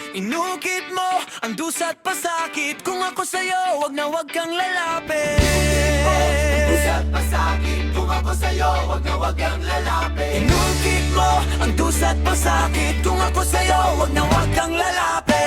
Inukit mo ang dusa't pasakit. Kung ako sa'yo, wag kang lalapit. Dusa't pasakit. Kung ako sa'yo, wag kang lalapit. Inukit mo ang dusa't pasakit. Kung ako sa'yo, wag kang lalapit.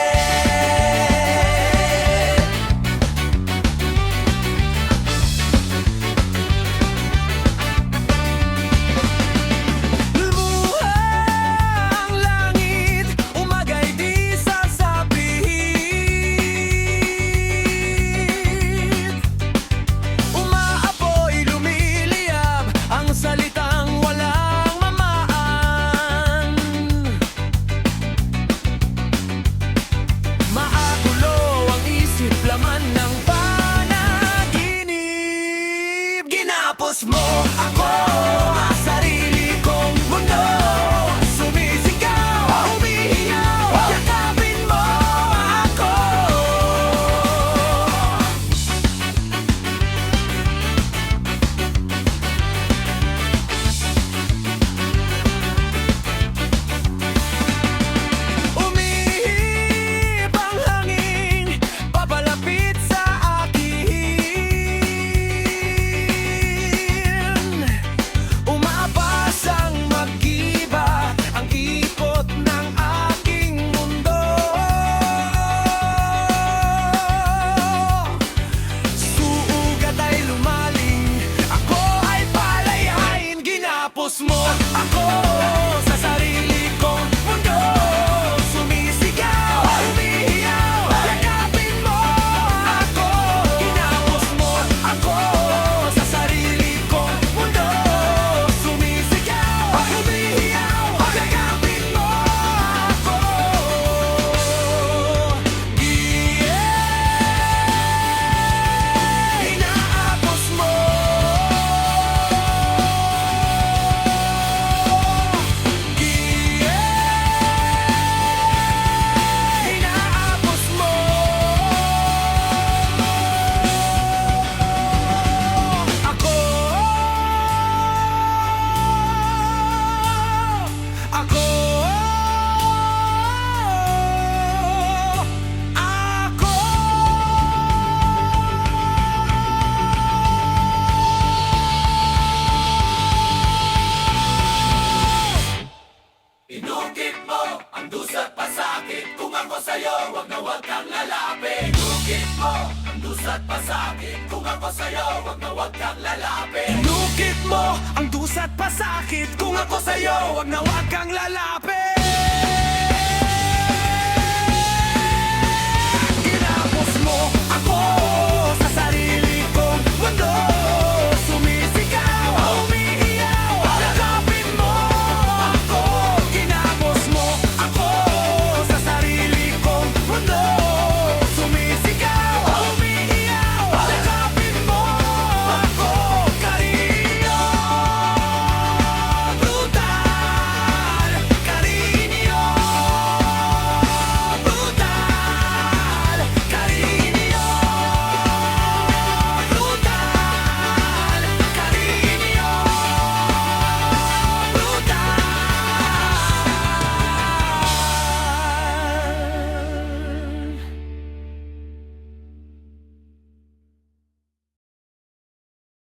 Ginapos mo ako, ang sarili kong mundo. Sumisigaw, humihingaw, yakapin mo ako. Umihip ang hangin, papalapit sa mo ako sa sarili kong mundo. Sumisigaw, humihiyaw, yakapin mo ako. Ginapos mo ako sa sarili kong mundo. Sumisigaw, humihiyaw, yakapin mo ako. Inaapos mo. Inukit mo ang dusa't pasakit. Kung ako sa'yo, wag kang lalapit. Inukit mo ang dusa't pasakit. Kung ako sa'yo, wag kang lalapit. Inukit mo ang dusa't pasakit. Kung ako sa'yo, wag kang lalapit.